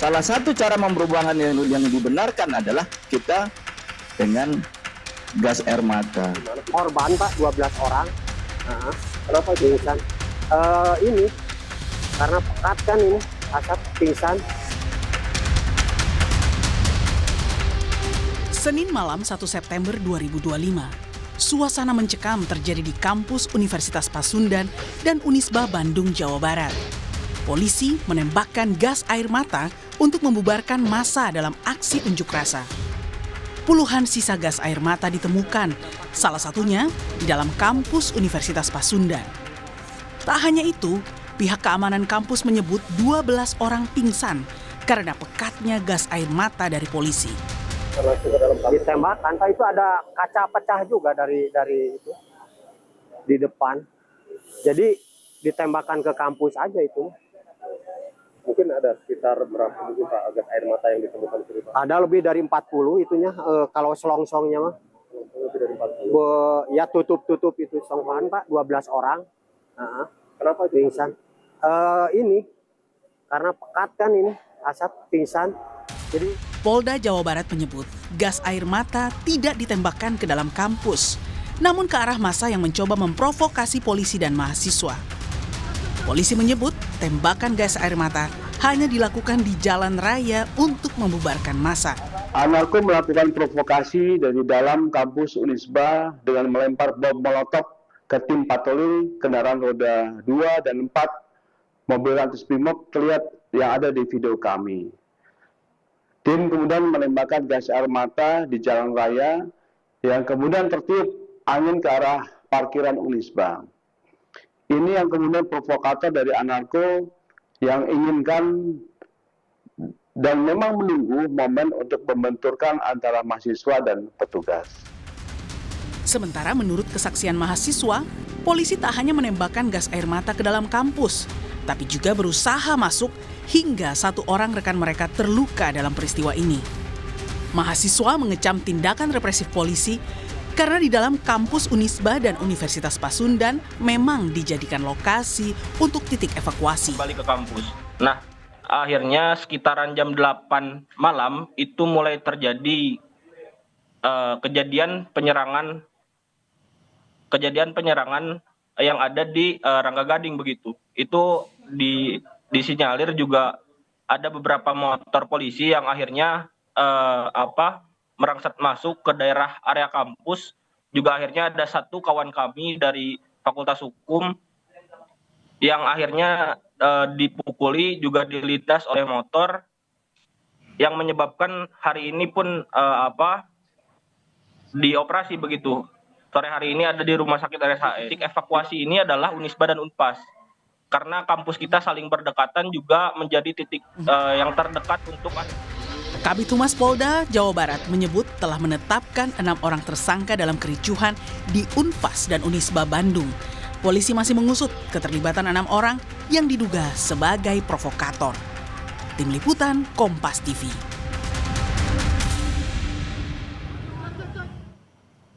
Salah satu cara memperjuangkan yang dibenarkan adalah kita dengan gas air mata. Korban Pak 12 orang. Kenapa pingsan? Ini karena pekat kan ini asap pingsan. Senin malam 1 September 2025, suasana mencekam terjadi di kampus Universitas Pasundan dan Unisba Bandung, Jawa Barat. Polisi menembakkan gas air mata untuk membubarkan massa dalam aksi unjuk rasa. Puluhan sisa gas air mata ditemukan, salah satunya di dalam kampus Universitas Pasundan. Tak hanya itu, pihak keamanan kampus menyebut 12 orang pingsan karena pekatnya gas air mata dari polisi. Ditembakkan, Pak, itu ada kaca pecah juga dari itu di depan. Jadi ditembakkan ke kampus aja itu. Mungkin ada sekitar berapa mungkin Pak gas air mata yang ditemukan di sini, Pak? Ada lebih dari 40 itunya, kalau selongsongnya mah. Lebih dari 40. Ya tutup itu selongkongan Pak, 12 orang. Kenapa itu? Pingsan. Ini karena pekat kan ini asap pingsan. Jadi Polda Jawa Barat menyebut gas air mata tidak ditembakkan ke dalam kampus, namun ke arah massa yang mencoba memprovokasi polisi dan mahasiswa. Polisi menyebut tembakan gas air mata hanya dilakukan di jalan raya untuk membubarkan massa. Anarko melakukan provokasi dari dalam kampus Unisba dengan melempar bom molotov ke tim patroli kendaraan roda 2 dan 4 mobil Lantas Brimob terlihat yang ada di video kami. Tim kemudian menembakkan gas air mata di jalan raya yang kemudian tertiup angin ke arah parkiran Unisba. Ini yang kemudian provokator dari Anarko yang inginkan dan memang menunggu momen untuk membenturkan antara mahasiswa dan petugas. Sementara menurut kesaksian mahasiswa, polisi tak hanya menembakkan gas air mata ke dalam kampus, tapi juga berusaha masuk hingga 1 orang rekan mereka terluka dalam peristiwa ini. Mahasiswa mengecam tindakan represif polisi karena di dalam kampus Unisba dan Universitas Pasundan memang dijadikan lokasi untuk titik evakuasi. Balik ke kampus. Nah, akhirnya sekitaran jam 8 malam itu mulai terjadi kejadian penyerangan yang ada di Rangga Gading begitu. Itu disinyalir juga ada beberapa motor polisi yang akhirnya merangsek masuk ke daerah area kampus. Juga akhirnya ada satu kawan kami dari Fakultas Hukum yang akhirnya dipukuli juga dilindas oleh motor yang menyebabkan hari ini pun dioperasi begitu. Sore hari ini ada di Rumah Sakit RSHE. Titik evakuasi ini adalah Unisba dan Unpas. Karena kampus kita saling berdekatan juga menjadi titik yang terdekat untuk... Kabid Humas Polda Jawa Barat menyebut telah menetapkan 6 orang tersangka dalam kericuhan di Unpas dan Unisba Bandung. Polisi masih mengusut keterlibatan 6 orang yang diduga sebagai provokator. Tim Liputan Kompas TV.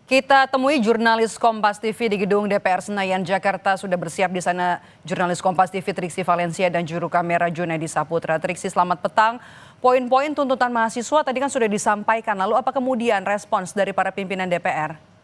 Kita temui jurnalis Kompas TV di gedung DPR Senayan, Jakarta. Sudah bersiap di sana jurnalis Kompas TV Triksi Valencia dan juru kamera Junedi Saputra. Triksi, selamat petang. Poin-poin tuntutan mahasiswa tadi kan sudah disampaikan. Lalu apa kemudian respons dari para pimpinan DPR?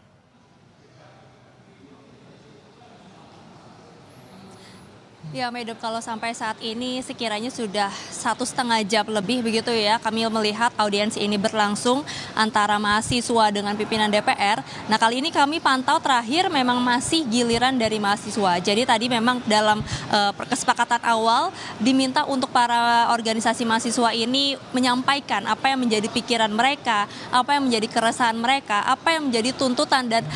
Ya, Medok, kalau sampai saat ini sekiranya sudah 1,5 jam lebih begitu ya, kami melihat audiensi ini berlangsung antara mahasiswa dengan pimpinan DPR. Nah, kali ini kami pantau terakhir memang masih giliran dari mahasiswa. Jadi tadi memang dalam kesepakatan awal diminta untuk para organisasi mahasiswa ini menyampaikan apa yang menjadi pikiran mereka, apa yang menjadi keresahan mereka, apa yang menjadi tuntutan dan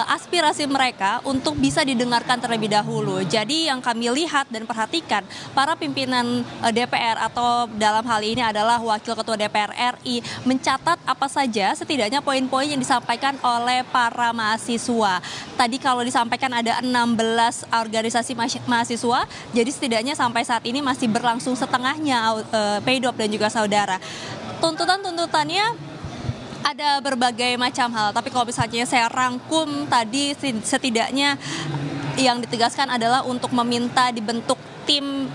aspirasi mereka untuk bisa didengarkan terlebih dahulu. Jadi yang kami lihat dan perhatikan, para pimpinan DPR atau dalam hal ini adalah Wakil Ketua DPR RI mencatat apa saja setidaknya poin-poin yang disampaikan oleh para mahasiswa. Tadi kalau disampaikan ada 16 organisasi mahasiswa, jadi setidaknya sampai saat ini masih berlangsung setengahnya Peidop dan juga saudara. Tuntutan-tuntutannya ada berbagai macam hal, tapi kalau misalnya saya rangkum tadi setidaknya yang ditegaskan adalah untuk meminta dibentuk tim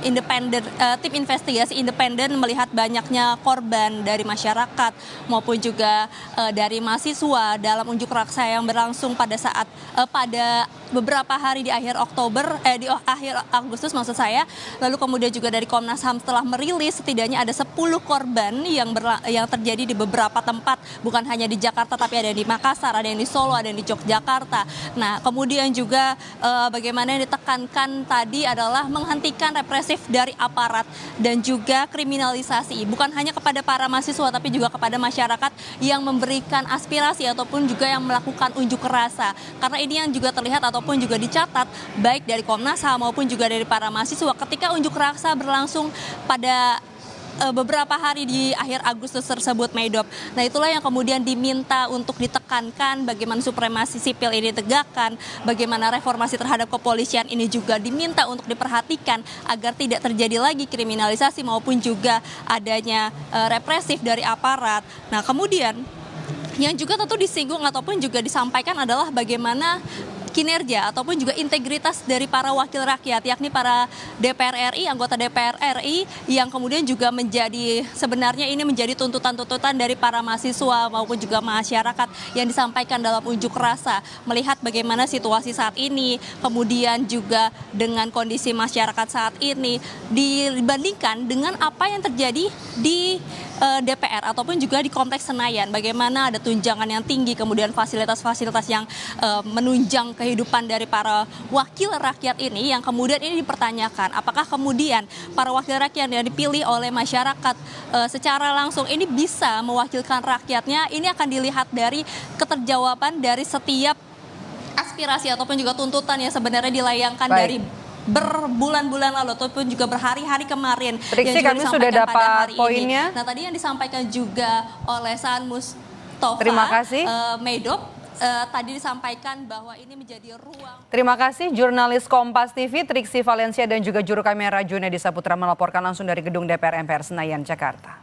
investigasi independen melihat banyaknya korban dari masyarakat maupun juga dari mahasiswa dalam unjuk rasa yang berlangsung pada beberapa hari di akhir Agustus maksud saya. Lalu kemudian juga dari Komnas HAM telah merilis setidaknya ada 10 korban yang terjadi di beberapa tempat, bukan hanya di Jakarta tapi ada yang di Makassar, ada yang di Solo, ada yang di Yogyakarta. Nah, kemudian juga bagaimana yang ditekankan tadi adalah menghentikan represif dari aparat dan juga kriminalisasi, bukan hanya kepada para mahasiswa tapi juga kepada masyarakat yang memberikan aspirasi ataupun juga yang melakukan unjuk rasa. Karena ini yang juga terlihat ataupun juga dicatat baik dari Komnas HAM maupun juga dari para mahasiswa ketika unjuk rasa berlangsung pada beberapa hari di akhir Agustus tersebut, Medop. Nah, itulah yang kemudian diminta untuk ditekankan bagaimana supremasi sipil ini ditegakkan, bagaimana reformasi terhadap kepolisian ini juga diminta untuk diperhatikan agar tidak terjadi lagi kriminalisasi maupun juga adanya represif dari aparat. Nah, kemudian yang juga tentu disinggung ataupun juga disampaikan adalah bagaimana kinerja ataupun juga integritas dari para wakil rakyat, yakni para DPR RI, anggota DPR RI yang kemudian juga sebenarnya ini menjadi tuntutan-tuntutan dari para mahasiswa maupun juga masyarakat yang disampaikan dalam unjuk rasa, melihat bagaimana situasi saat ini, kemudian juga dengan kondisi masyarakat saat ini dibandingkan dengan apa yang terjadi di DPR ataupun juga di Kompleks Senayan, bagaimana ada tunjangan yang tinggi, kemudian fasilitas-fasilitas yang menunjang kehidupan dari para wakil rakyat ini yang kemudian ini dipertanyakan apakah kemudian para wakil rakyat yang dipilih oleh masyarakat secara langsung ini bisa mewakilkan rakyatnya. Ini akan dilihat dari keterjawaban dari setiap aspirasi ataupun juga tuntutan yang sebenarnya dilayangkan dari berbulan-bulan lalu ataupun juga berhari-hari kemarin. Triksi, kami sudah dapat poinnya. Nah, tadi yang disampaikan juga oleh Saan Mustafa, terima kasih. Medop, tadi disampaikan bahwa ini menjadi ruang. Terima kasih jurnalis Kompas TV Triksi Valencia dan juga juru kamera Junedi Saputra melaporkan langsung dari gedung DPR MPR Senayan, Jakarta.